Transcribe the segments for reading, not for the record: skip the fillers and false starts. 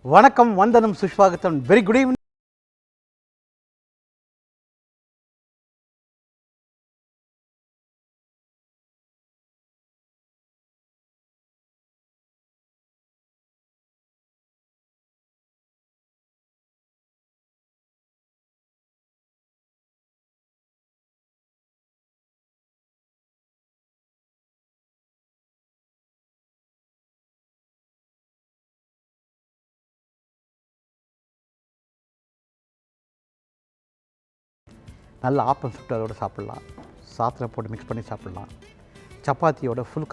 வணக்கம், வந்தனம், சுஷ்வாகத்தம். Very good evening. நல்ல ஆப்பம் சுட்டு அதோடு சாப்பிட்லாம், சாத்தில் போட்டு மிக்ஸ் பண்ணி சாப்பிட்லாம், சப்பாத்தியோட ஃபுல்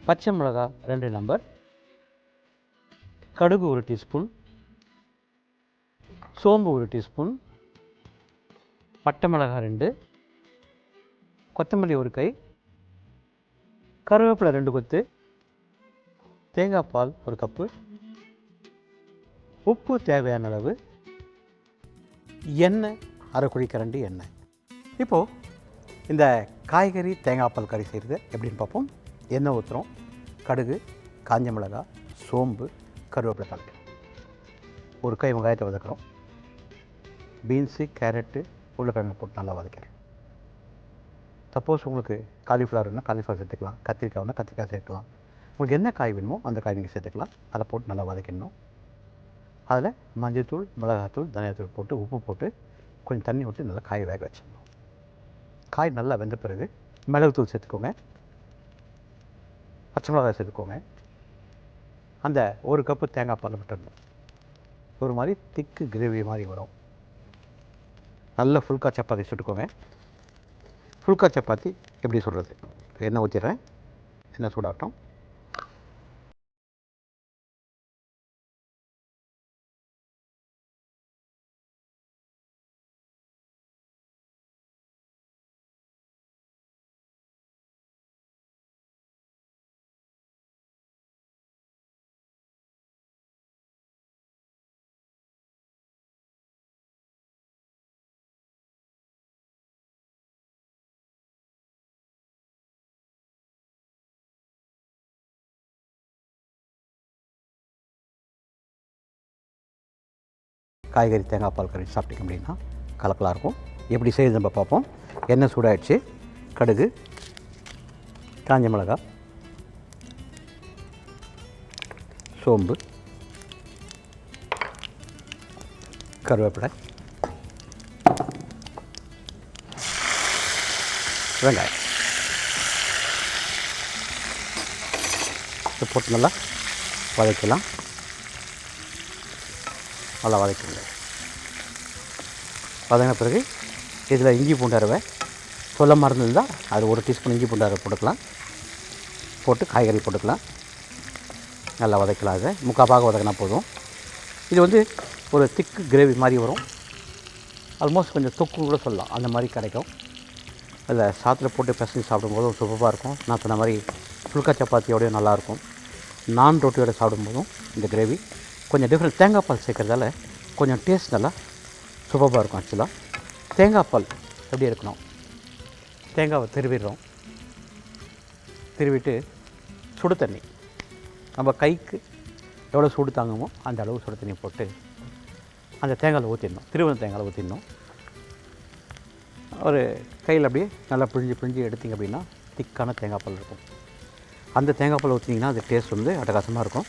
பச்சை மிளகா 2 நம்பர், கடுகு 1 டீஸ்பூன், சோம்பு 1 டீஸ்பூன், பட்டை மிளகா 2, கொத்தமல்லி 1 கை, கருவேப்பிலை 2 கொத்து, தேங்காய் பால் 1 கப்பு, உப்பு தேவையான அளவு, எண்ணெய் 1/2 குழிக்கரண்டி எண்ணெய். இப்போது இந்த காய்கறி தேங்காய் பால் கறி செய்கிறது எப்படின்னு பார்ப்போம். எண்ணெய் ஊற்றுறோம், கடுகு, காஞ்ச மிளகாய், சோம்பு, கருவேப்பிலை தாளிக்கிறோம், 1 கை வெங்காயத்தை வதக்குறோம், பீன்ஸு, கேரட்டு, உருளைக்கிழங்கு போட்டு நல்லா வதக்கிறோம். சப்போஸ் உங்களுக்கு காலிஃப்ளவர்னால் காலிஃப்ளவர் சேர்த்துக்கலாம், கத்திரிக்காய்னா கத்திரிக்காய் சேர்த்துக்கலாம். உங்களுக்கு என்ன காய் வேணுமோ அந்த காய் நீங்கள் சேர்த்துக்கலாம். அதை போட்டு நல்லா வதக்கிடணும். அதில் மஞ்சள்தூள், மிளகாத்தூள், தனியாத்தூள் போட்டு உப்பு போட்டு கொஞ்சம் தண்ணி ஊற்றி நல்லா காய் வேக வச்சிடணும். காய் நல்லா வெந்த பிறகு மிளகுத்தூள் சேர்த்துக்கோங்க, பச்சை மிளகாய் சேர்த்துக்கோங்க. அந்த 1 கப்பு தேங்காய் பால் விட்டுடணும். ஒரு மாதிரி திக்கு கிரேவி மாதிரி வரும். நல்ல ஃபுல்கா சப்பாத்தி சுட்டுக்கோங்க. ஃபுல்கா சப்பாத்தி எப்படி சொல்கிறது, எண்ணெய் ஊற்றிடுறேன், எண்ணெய் சூடாகட்டும். காய்கறி தேங்காய் பால் கறி சாப்பிட்டீங்க அப்படின்னா கலக்கலாக இருக்கும். எப்படி செய்யுது நம்ம பார்ப்போம். எண்ணெய் சூடாகிடுச்சு. கடுகு, காஞ்ச மிளகாய், சோம்பு, கருவேப்பிலை, வெங்காயம் இதை போட்டு நல்லா வதக்கலாம். நல்லா வதக்கிடுங்க. வதங்கின பிறகு இதில் இஞ்சி பூண்டு அரைவை சொல்ல மறந்துருந்தால் அது 1 டீஸ்பூன் இஞ்சி பூண்டு அரை போட்டுக்கலாம். போட்டு காய்கறி போட்டுக்கலாம். நல்லா வதக்கலாம். அதை 3/4 பாகம் வதக்கினா போதும். இது வந்து ஒரு திக்கு கிரேவி மாதிரி வரும். ஆல்மோஸ்ட் கொஞ்சம் தொக்கு கூட சொல்லலாம், அந்த மாதிரி கிடைக்கும். அதில் சாத்தில் போட்டு பிசைஞ்சு சாப்பிடும்போதும் சூப்பராக இருக்கும். நான் சொன்ன மாதிரி ஃபுல்கா சப்பாத்தியோடய நல்லாயிருக்கும். நான் ரொட்டியோடு சாப்பிடும்போதும் இந்த கிரேவி கொஞ்சம் டிஃப்ரெண்ட். தேங்காய் பால் சேர்க்குறதால கொஞ்சம் டேஸ்ட் நல்லா சூப்பராக இருக்கும். ஆக்சுவலாக தேங்காய் பால் எப்படி இருக்கணும், தேங்காவை திருவிடுறோம். திருவிட்டு சுடு தண்ணி நம்ம கைக்கு எவ்வளோ சூடு தாங்குமோ அந்த அளவு சுடு தண்ணி போட்டு அந்த தேங்காயில் ஊற்றிடணும். திருவண்ண தேங்காயில் ஊற்றிடணும். ஒரு கையில் அப்படியே நல்லா பிழிஞ்சு எடுத்திங்க அப்படின்னா திக்கான தேங்காய் பால் இருக்கும். அந்த தேங்காய் பால் ஊற்றினீங்கன்னா அது டேஸ்ட் வந்து அட்டகாசமாக இருக்கும்.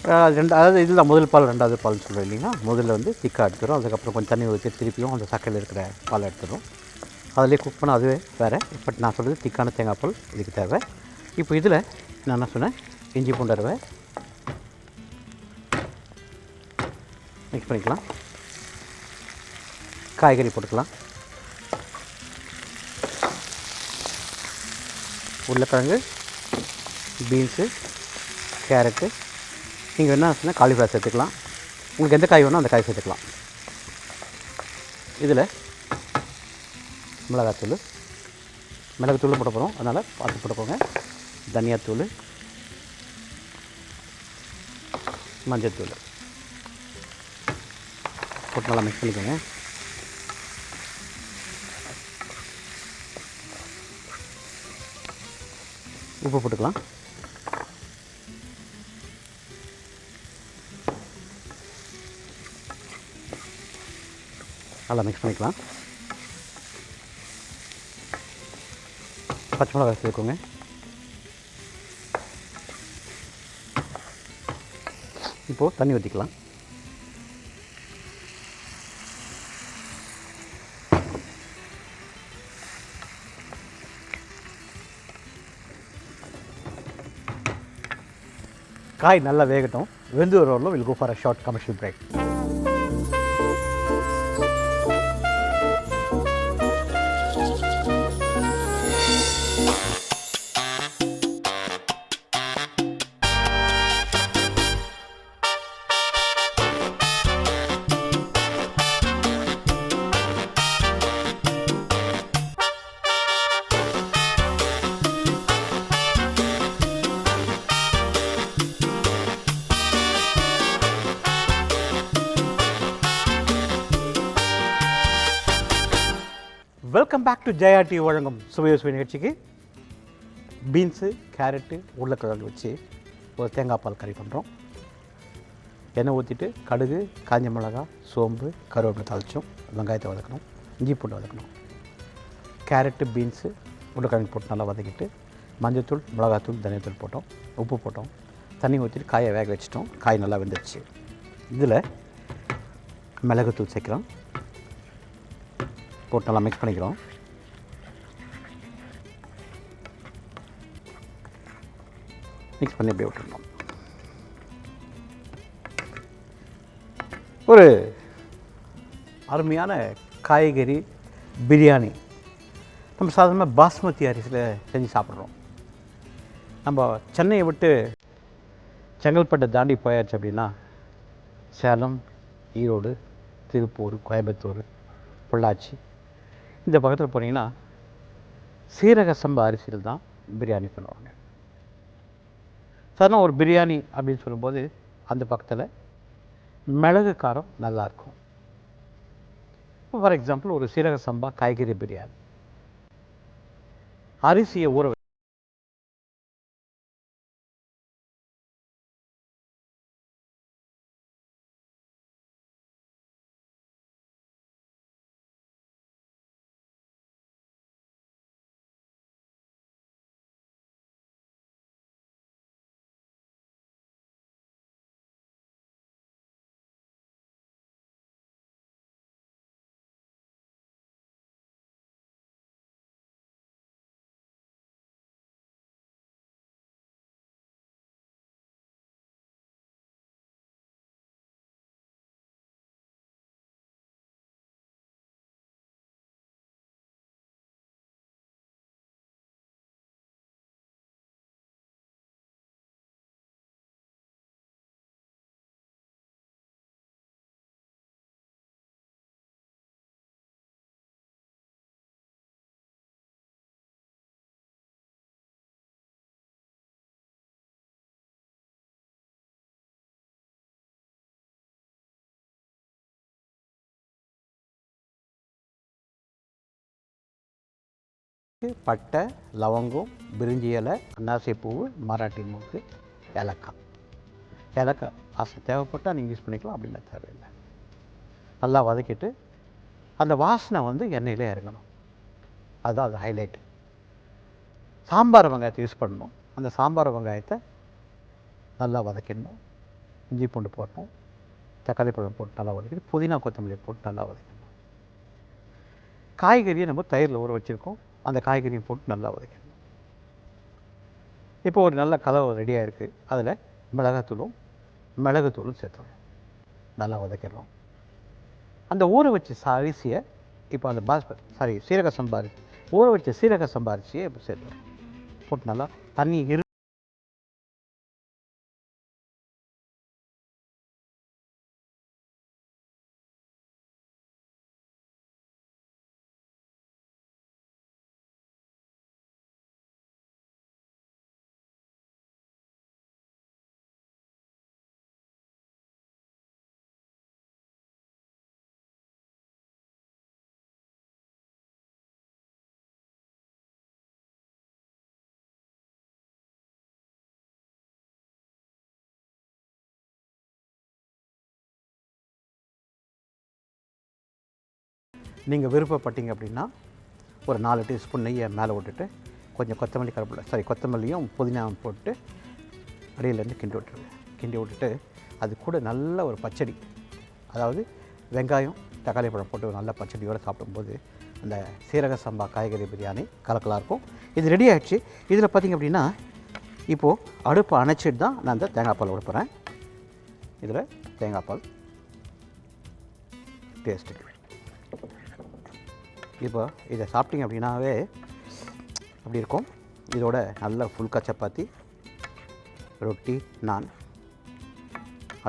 அதாவது இதுதான் முதல் பால் ரெண்டாவது பால்னு சொல்லுவோம் இல்லைங்களா. முதல்ல வந்து திக்காக எடுத்துடும். அதுக்கப்புறம் கொஞ்சம் தண்ணி ஊற்றி திருப்பியும் அந்த சக்கையில் இருக்கிற பால் எடுத்துடும். அதிலே குக் பண்ண அதுவே வேறு. பட் நான் சொல்கிறது திக்கான தேங்காய் பால் இதுக்கு தேவை. இப்போ இதில் நான் என்ன சொன்னேன், இஞ்சி பூண்டு அரைவை மிக்ஸ் பண்ணிக்கலாம். காய்கறி போட்டுக்கலாம். உருளைக்கிழங்கு, பீன்ஸு, கேரட்டு, நீங்கள் என்ன சொன்னால் காலிஃப்ளவர் சேர்த்துக்கலாம். உங்களுக்கு எந்த காய் வேணும் அந்த காய் சேர்த்துக்கலாம். இதில் மிளகாத்தூள் போட போகிறோம், அதனால் பார்த்து போட்டுக்கோங்க. தனியாத்தூள், மஞ்சள்தூள் போட்டு நல்லா மிக்ஸ் பண்ணிக்கோங்க. உப்பு போட்டுக்கலாம். நல்லா மிக்ஸ் பண்ணிக்கலாம். பச்சை மிளகாய் சேர்த்துக்கோங்க. இப்போது தண்ணி ஊற்றிக்கலாம். காய் நல்லா வேகட்டும். வெந்து வரவரில் will go for a short commercial break. Welcome back to Jaya TV வழங்கும் சுவை நிகழ்ச்சிக்கு. பீன்ஸு, கேரட்டு, உருளைக்கிழங்கு வச்சு ஒரு தேங்காய் பால் கறி பண்ணுறோம். எண்ணெய் ஊற்றிட்டு கடுகு, காஞ்ச மிளகாய், சோம்பு, கருவேப்பிலை தாளித்தோம். வெங்காயத்தை வதக்கணும், இஞ்சி பூண்டு வதக்கணும். கேரட்டு, பீன்ஸு, உருளைக்கிழங்கு போட்டு நல்லா வதக்கிட்டு மஞ்சள்தூள், மிளகாத்தூள், தனியாத்தூள் போட்டோம். உப்பு போட்டோம். தண்ணி ஊற்றிட்டு காயை வேக வச்சிட்டோம். காய் நல்லா வெந்துடுச்சு. இதில் மிளகுத்தூள் சேர்க்குறோம். போட்டு நல்லா மிக்ஸ் பண்ணிக்கிறோம். மிக்ஸ் பண்ணி அப்படியே விட்டுருந்தோம். ஒரு அருமையான காய்கறி பிரியாணி நம்ம சாதாரணமாக பாஸ்மதி அரிசியில் செஞ்சு சாப்பிட்றோம். நம்ம சென்னையை விட்டு செங்கல்பட்டை தாண்டி போயாச்சு அப்படின்னா சேலம், ஈரோடு, திருப்பூர், கோயம்புத்தூர், பொள்ளாச்சி இந்த பக்கத்தில் போனீங்கன்னா சீரக சம்பா அரிசியில் தான் பிரியாணி பண்ணுவாங்க. சாதாரண ஒரு பிரியாணி அப்படின்னு சொல்லும்போது அந்த பக்கத்தில் மிளகு காரம் நல்லாயிருக்கும். ஃபார் எக்ஸாம்பிள் ஒரு சீரக சம்பா காய்கறி பிரியாணி அரிசியை ஊற பட்டை, லவங்கம், பிரிஞ்சி இலை, அன்னாசி பூ, மராட்டி மூக்கு, ஏலக்காய். ஏலக்காய் வாசனை தேவைப்பட்டால் நீங்கள் யூஸ் பண்ணிக்கலாம், அப்படின்னா தேவையில்லை. நல்லா வதக்கிட்டு அந்த வாசனை வந்து எண்ணெயிலே இறங்கணும். அதுதான் அது ஹைலைட். சாம்பார் வெங்காயத்தை யூஸ் பண்ணணும். அந்த சாம்பார் வெங்காயத்தை நல்லா வதக்கிடணும். இஞ்சி பூண்டு போடணும், தக்காளி பழம் போட்டு நல்லா வதக்கிட்டு புதினா கொத்தமல்லி போட்டு நல்லா வதக்கணும். காய்கறியை நம்ம தயிரில் ஊற வச்சுருக்கோம், அந்த காய்கறியை போட்டு நல்லா வதக்கணும். இப்போ ஒரு நல்ல கலவை ரெடியாக இருக்குது. அதில் மிளகுத்தூளும் சேர்த்துறோம், நல்லா வதக்கிடுறோம். அந்த ஊற வச்ச அரிசியை இப்போ அந்த சீரக சம்பா ஊற வச்ச சீரக சம்பா அரிசியை இப்போ சேர்த்துறோம். போட்டு நல்லா தண்ணி நீங்கள் விருப்பப்பட்டீங்க அப்படின்னா ஒரு 4 டீஸ்பூன் நெய்யை மேலே விட்டுட்டு கொஞ்சம் கொத்தமல்லியும் புதினாவும் போட்டு அடியிலேருந்து கிண்டி விட்டுட்டு அது கூட நல்ல ஒரு பச்சடி, அதாவது வெங்காயம் தக்காளி பழம் போட்டு ஒரு நல்ல பச்சடியோடு சாப்பிடும்போது அந்த சீரக சம்பா காய்கறி பிரியாணி கலக்கலாக இருக்கும். இது ரெடி ஆகிடுச்சு. இதில் பார்த்திங்க அப்படின்னா இப்போது அடுப்பை அணைச்சிட்டு தான் நான் அந்த தேங்காய் பால் கொடுப்பேன். இதில் தேங்காய் பால் டேஸ்ட்டுக்கு இப்போ இதை சாப்பிட்டிங்க அப்படின்னாவே அப்படி இருக்கும். இதோட நல்ல ஃபுல்கா சப்பாத்தி, ரொட்டி, நான்,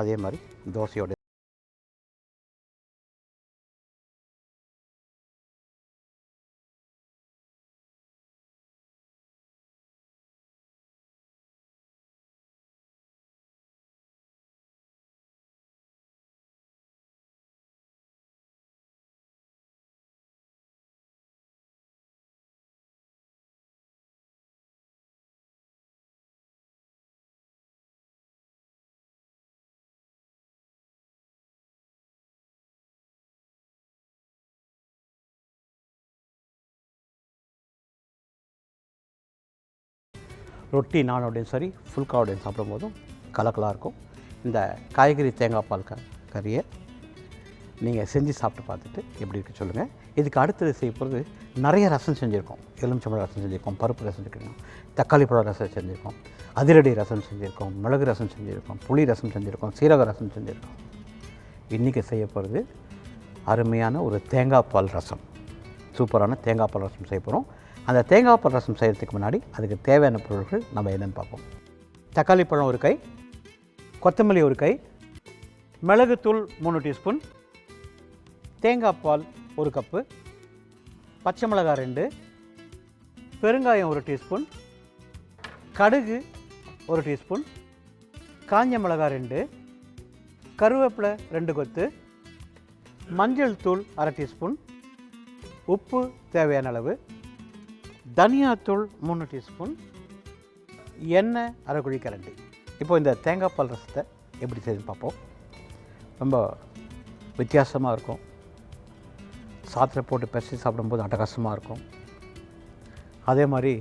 அதே மாதிரி தோசையோட ரொட்டி நானோடையும் சரி ஃபுல்காவோடையும் சாப்பிடும்போதும் கலக்கலாக இருக்கும். இந்த காய்கறி தேங்காய் பால் கறியை நீங்கள் செஞ்சு சாப்பிட்டு பார்த்துட்டு எப்படி இருக்குது சொல்லுங்கள். இதுக்கு அடுத்தது செய்ய போகிறது நிறைய ரசம் செஞ்சுருக்கோம். எலுமிச்சம்பழம் ரசம் செஞ்சுருக்கோம், பருப்பு ரசம் செஞ்சுருக்கோம், தக்காளி பழம் ரசம் செஞ்சுருக்கோம், அதிரடி ரசம் செஞ்சுருக்கோம், மிளகு ரசம் செஞ்சுருக்கோம், புளி ரசம் செஞ்சுருக்கோம், சீரக ரசம் செஞ்சுருக்கோம். இன்றைக்கி செய்ய போகிறது அருமையான ஒரு தேங்காய் பால் ரசம், சூப்பரான தேங்காய் பால் ரசம் செய்ய போகிறோம். அந்த தேங்காய் பால் ரசம் செய்கிறதுக்கு முன்னாடி அதுக்கு தேவையான பொருட்கள் நம்ம என்னென்னு பார்ப்போம். தக்காளி பழம் 1 கை, கொத்தமல்லி 1 கை, மிளகுத்தூள் 3 டீஸ்பூன், தேங்காய் பால் 1 கப்பு, பச்சை மிளகாய் 2, பெருங்காயம் 1 டீஸ்பூன், கடுகு 1 டீஸ்பூன், காஞ்ச மிளகாய் 2, கருவேப்பிலை 2 கொத்து, மஞ்சள் தூள் 1/2 டீஸ்பூன், உப்பு தேவையான அளவு, தனியாத்தூள் 3 டீஸ்பூன், எண்ணெய் 1/2 குழிக்கரண்டி. இப்போ இந்த தேங்காய் பால் ரசத்தை எப்படி செய்யுதுன்னு பார்ப்போம். ரொம்ப வித்தியாசமாக இருக்கும். சாத்தில் போட்டு பெருசி சாப்பிடும்போது அட்டகாசமாக இருக்கும். அதே மாதிரி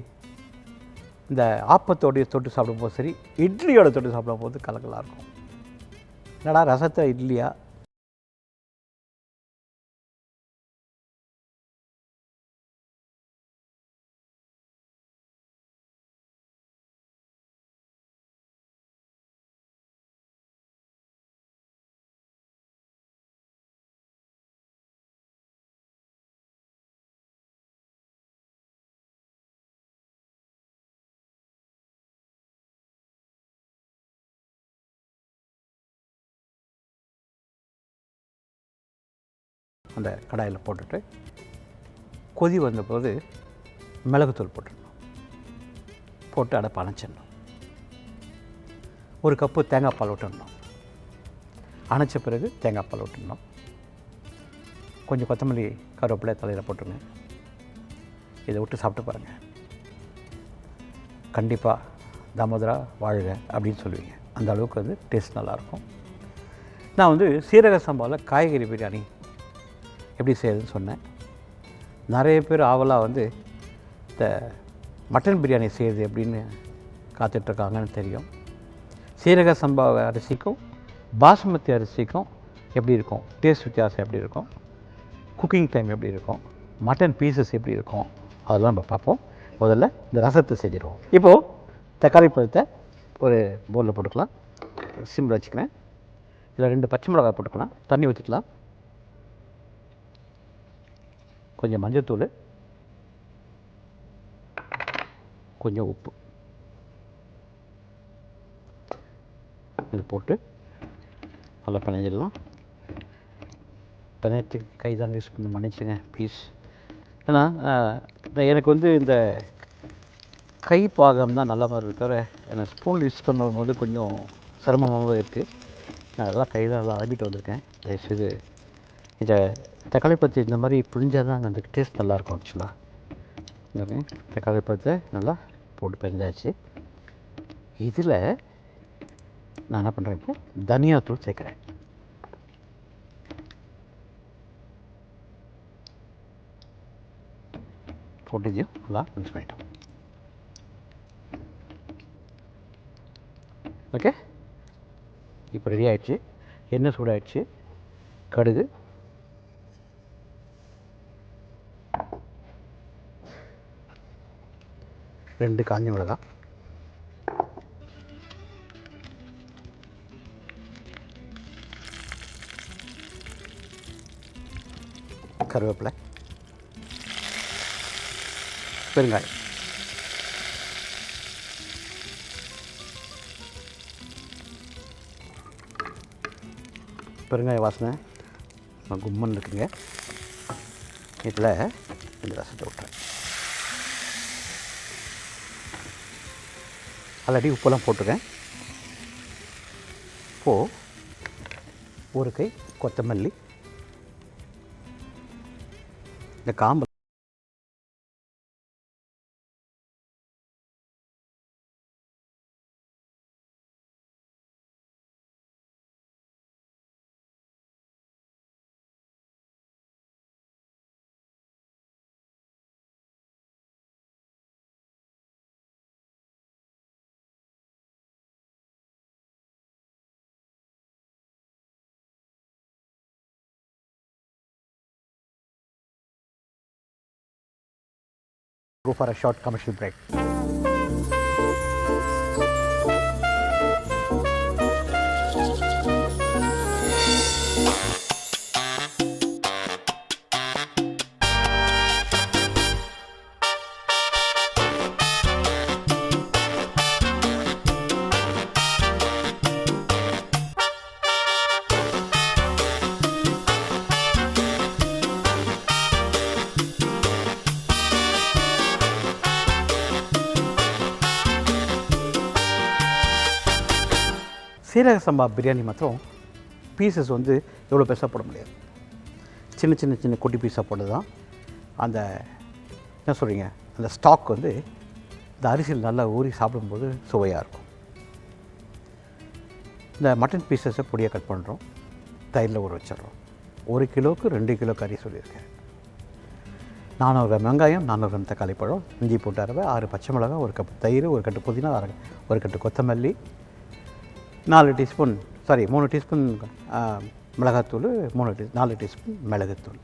இந்த ஆப்பத்தோடைய தொட்டு சாப்பிடும்போது சரி, இட்லியோட தொட்டு சாப்பிடும்போது கலக்கலாக இருக்கும். என்னடா ரசத்தை இட்லியா? அந்த கடாயில் போட்டுட்டு கொதி வந்தபோது மிளகுத்தூள் போட்டுடணும். போட்டு அடப்பை அணைச்சிடணும். 1 கப்பு தேங்காய் பால் விட்டுடணும். அணைச்ச பிறகு தேங்காய் பால் விட்டுடணும். கொஞ்சம் கொத்தமல்லி கருவேப்பிலை தலையில் போட்டுருங்க. இதை விட்டு சாப்பிட்டு பாருங்கள், கண்டிப்பாக தாமோதரா வாழ்க அப்படின்னு சொல்லுவீங்க. அந்த அளவுக்கு வந்து டேஸ்ட் நல்லாயிருக்கும். நான் வந்து சீரக சம்பாவில் காய்கறி பிரியாணி எப்படி செய்யுதுன்னு சொன்னேன். நிறைய பேர் ஆவலாக வந்து இந்த மட்டன் பிரியாணி செய்யுது அப்படின்னு காத்துட்ருக்காங்கன்னு தெரியும். சீரக சம்பா அரிசிக்கும் பாசுமதி அரிசிக்கும் எப்படி இருக்கும், டேஸ்ட் வித்தியாசம் எப்படி இருக்கும், குக்கிங் டைம் எப்படி இருக்கும், மட்டன் பீசஸ் எப்படி இருக்கும், அதெல்லாம் நம்ம பார்ப்போம். முதல்ல இந்த ரசத்தை செஞ்சிடுவோம். இப்போது தக்காளி பழத்தை ஒரு பவுலில் போட்டுக்கலாம். சிம்மில் வச்சுக்கிறேன். இதில் 2 பச்சை மிளகாய் போட்டுக்கலாம். தண்ணி ஊற்றிக்கலாம். கொஞ்சம் மஞ்சள்தூள், கொஞ்சம் உப்பு இது போட்டு நல்லா பிணைஞ்சிடலாம். பிணையத்துக்கு கை தான் யூஸ் பண்ணி மன்னிச்சுங்க ப்ளீஸ். ஏன்னா எனக்கு வந்து இந்த கை பாகம் தான் நல்ல மாதிரி இருக்கிற, எனக்கு ஸ்பூன் யூஸ் பண்ணும்போது கொஞ்சம் சிரமமாகவும் இருக்குது. நான் அதெல்லாம் கையில் நல்லா அலம்பிட்டு வந்திருக்கேன். தயவுசெய்து இந்த தக்காளி பழத்தை இந்த மாதிரி புழிஞ்சால் தான் அந்த டேஸ்ட் நல்லாயிருக்கும். ஆக்சுவலாக தக்காளி பழத்தை நல்லா போட்டு பிரிஞ்சாச்சு. இதில் நான் என்ன பண்ணுறேன், இப்போ தனியாத்தூள் சேர்க்குறேன். போட்டு நல்லா மிக்ஸ் பண்ணிட்டோம். ஓகே, இப்போ ரெடி ஆகிடுச்சு. எண்ணெய் சூடாகிடுச்சு. கடுகு, ரெண்டு காஞ்ச மிளகாய், கருவேப்பிலை, பெருங்காயம், பெருங்காய வாசனை கும்மன் இருக்குங்க. இதில் இந்த ரசத்தை விட்டுறேன். ஆல்ரெடி உப்பெல்லாம் போட்டுருக்கேன். இப்போது ஒரு கை கொத்தமல்லி, இந்த காம்பு go for a short commercial break. சீரக சம்பா பிரியாணி மாத்திரம் பீசஸ் வந்து எவ்வளோ பெருசாக போட முடியாது. சின்ன சின்ன சின்ன குட்டி பீஸாக போட்டு தான் அந்த என்ன சொல்கிறீங்க, அந்த ஸ்டாக் வந்து இந்த அரிசியில் நல்லா ஊறி சாப்பிடும்போது சுவையாக இருக்கும். இந்த மட்டன் பீசஸை பொடியாக கட் பண்ணுறோம், தயிரில் ஊற வச்சிடுறோம். 1 கிலோவுக்கு 2 கிலோ கறி சொல்லியிருக்கேன். 400 கிராம் வெங்காயம், 400 கிராம் தக்காளி பழம், இஞ்சி போட்டு அரைவை, 6 பச்சை மிளகாய், 1 கப் தயிர், 1 கட்டு புதினா, 1 கட்டு கொத்தமல்லி, 3 டீஸ்பூன் மிளகாத்தூள், 4 டீஸ்பூன் மிளகுத்தூள்,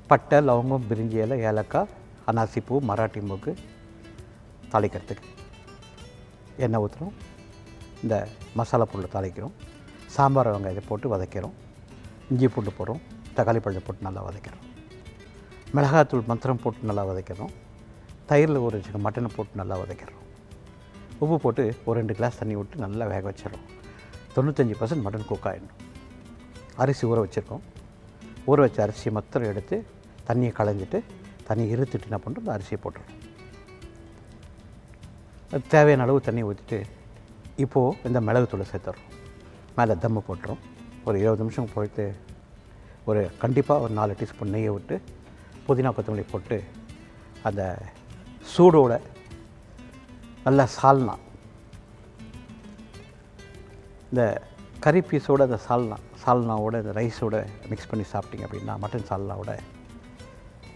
பட்டை, லவங்கம், பிரிஞ்சி இலை, ஏலக்காய், அன்னாசிப்பூ, மராட்டி மொக்கு தாளிக்கிறதுக்கு எண்ணெய் ஊற்றுறோம். இந்த மசாலா பொருளை தாளிக்கிறோம். சாம்பார் வெங்காயத்தை போட்டு வதக்கிறோம். இஞ்சி பூண்டு போடுறோம். தக்காளி பழத்தை போட்டு நல்லா வதக்கிறோம். மிளகாத்தூள் மந்திரம் போட்டு நல்லா வதக்கிறோம். தயிரில் ஊற வச்சுக்க மட்டனை போட்டு நல்லா வதக்கிறோம். உப்பு போட்டு ஒரு 2 கிளாஸ் தண்ணி விட்டு நல்லா வேக வச்சிடறோம். 95% மட்டன் குக் ஆகிடணும். அரிசி ஊற வச்சுருக்கோம். ஊற வச்ச அரிசியை மாத்திரம் எடுத்து தண்ணியை களைஞ்சிட்டு தண்ணியை இருத்துட்டு என்ன பண்ணுறோம், அந்த அரிசியை போட்டுறோம். தேவையான அளவு தண்ணியை ஊற்றிட்டு இப்போது இந்த மிளகுத்தூளை சேர்த்துறோம். மேலே தம்மு போட்டுறோம். ஒரு 20 நிமிஷம் போயிட்டு கண்டிப்பாக ஒரு 4 டீஸ்பூன் நெய்யை விட்டு புதினா கொத்தமல்லி போட்டு அந்த சூடோட நல்ல இந்த கறி பீஸோடு அந்த சால்னாவோட இந்த ரைஸோட மிக்ஸ் பண்ணி சாப்பிட்டீங்க அப்படின்னா மட்டன் சால்னாவோட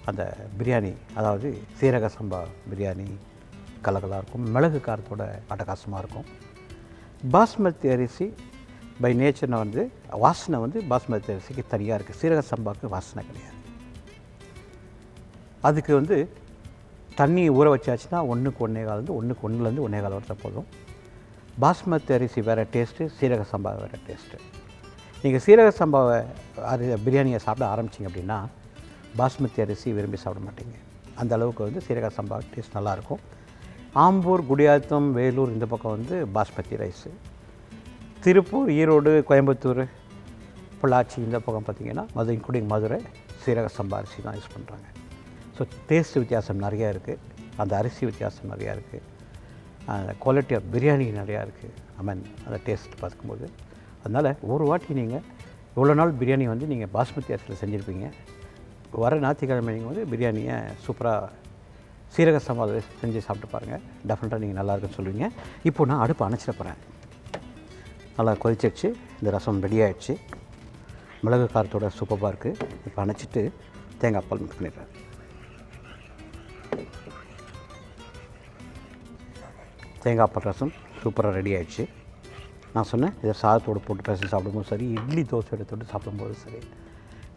அந்த பிரியாணி, அதாவது சீரக சம்பா பிரியாணி கலகலாக இருக்கும். மிளகு காரத்தோட அட்டகாசமாக இருக்கும். பாஸ்மதி அரிசி பை நேச்சர் வாசனை பாஸ்மதி அரிசிக்கு தனியாக இருக்குது. சீரக சம்பாவுக்கு வாசனை கிடையாது. அதுக்கு தண்ணி ஊற வச்சாச்சுன்னா 1க்கு 1.25 1க்கு 1லேருந்து 1.25 வருஷம் போதும். பாஸ்மதி அரிசி வேறு டேஸ்ட்டு, சீரக சம்பா வேறு டேஸ்ட்டு. நீங்கள் சீரக சம்பாவை பிரியாணியை சாப்பிட ஆரம்பிச்சிங்க அப்படின்னா பாஸ்மதி அரிசி விரும்பி சாப்பிட மாட்டீங்க. அந்த அளவுக்கு சீரக சம்பா டேஸ்ட் நல்லாயிருக்கும். ஆம்பூர், குடியாத்தம், வேலூர் இந்த பக்கம் பாஸ்மதி ரைஸு. திருப்பூர், ஈரோடு, கோயம்புத்தூர், பொள்ளாச்சி இந்த பக்கம் பார்த்திங்கன்னா இன்க்ளூடிங் மதுரை சீரக சம்பா அரிசி தான் யூஸ் பண்ணுறாங்க. ஸோ டேஸ்ட் வித்தியாசம் நிறையா இருக்குது. அந்த அரிசி வித்தியாசம் நிறையா இருக்குது. அந்த குவாலிட்டி ஆஃப் பிரியாணி நிறையா இருக்குது. அந்த டேஸ்ட் பார்க்கும்போது அதனால் ஒரு வாட்டி நீங்கள் இவ்வளோ நாள் பிரியாணி நீங்கள் பாஸ்மதி அரிசியில் செஞ்சுருப்பீங்க. வர ஞாயிற்றுக்கிழமை நீங்கள் பிரியாணியை சூப்பராக சீரக சம்பாவில் செஞ்சு சாப்பிட்டு பாருங்கள். டெஃபினட்டாக நீங்கள் நல்லாயிருக்குன்னு சொல்லுவீங்க. இப்போ நான் அடுப்பு அணைச்சிட போகிறேன். நல்லா கொதிச்சிடுச்சு. இந்த ரசம் ரெடி ஆகிடுச்சு. மிளகு காரத்தோட சூப்பராக இருக்குது. இப்போ அணைச்சிட்டு தேங்காய் பால் மிக்ஸ் பண்ணிடுறேன். தேங்காய் பால் ரசம் சூப்பராக ரெடி ஆகிடுச்சு. நான் சொன்னேன், இதை சாதத்தோடு போட்டு ரசம் சாப்பிடும்போது சரி, இட்லி தோசை எடுத்துகிட்டு சாப்பிடும்போது சரி,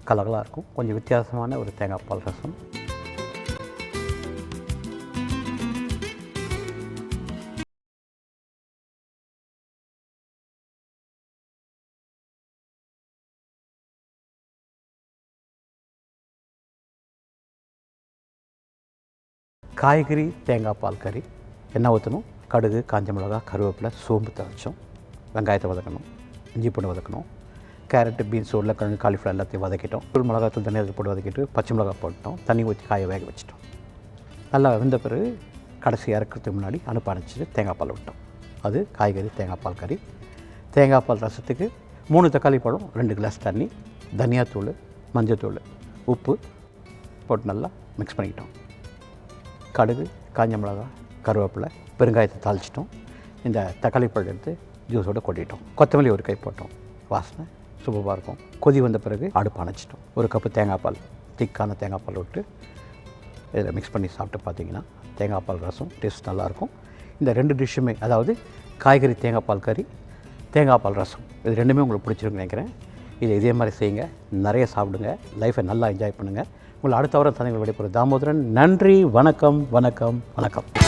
கலகலாக இருக்கும். கொஞ்சம் வித்தியாசமான ஒரு தேங்காய் பால் ரசம். காய்கறி தேங்காய் பால் கறி. எண்ணெய் ஊற்றணும், கடுகு, காஞ்ச மிளகா, கருவேப்பிலை, சோம்பு தாளிச்சோம், வெங்காயத்தை வதக்கணும், இஞ்சி பூண்டு வதக்கணும், கேரட்டு, பீன்ஸ், உருளைக்கிழங்கு, காலிஃப்ளவர் எல்லாத்தையும் வதக்கிட்டோம். மிளகாத்தூள், தனியாக போட்டு வதக்கிட்டு பச்சை மிளகா போட்டோம், தண்ணி ஊற்றி காய வேக வச்சிட்டோம். நல்லா வெந்த பிறகு கடைசி இறக்கிறதுக்கு முன்னாடி அடுப்பு அணைச்சிட்டு தேங்காய் பால் விட்டோம். அது காய்கறி தேங்காய் பால் கறி. தேங்காய் பால் ரசத்துக்கு 3 தக்காளி பழம், 2 கிளாஸ் தண்ணி, தனியாத்தூள், மஞ்சத்தூள், உப்பு போட்டு நல்லா மிக்ஸ் பண்ணிக்கிட்டோம். கடுகு, காஞ்ச மிளகா, கருவேப்பிலை, பெருங்காயத்தை தாளிச்சிட்டோம். இந்த தக்காளி பழம் எடுத்து ஜூஸோடு கொட்டிட்டோம். கொத்தமல்லி ஒரு கை போட்டோம். வாசனை சூப்பராக இருக்கும். கொதி வந்த பிறகு அடுப்பு அணைச்சிட்டோம். 1 கப்பு தேங்காய் பால், திக்கான தேங்காய் பால் விட்டு இதில் மிக்ஸ் பண்ணி சாப்பிட்டு பார்த்தீங்கன்னா தேங்காய் பால் ரசம் டேஸ்ட் நல்லாயிருக்கும். இந்த 2 டிஷ்ஷுமே, அதாவது காய்கறி தேங்காய் பால் கறி, தேங்காய் பால் ரசம், இது 2மே உங்களுக்கு பிடிச்சிருக்குன்னு நினைக்கிறேன். இதை இதே மாதிரி செய்யுங்க, நிறைய சாப்பிடுங்க, லைஃப்பை நல்லா என்ஜாய் பண்ணுங்கள். உங்களை அடுத்த வாரம் தனிகள் விடைபெறும் தாமோதரன். நன்றி, வணக்கம், வணக்கம், வணக்கம்.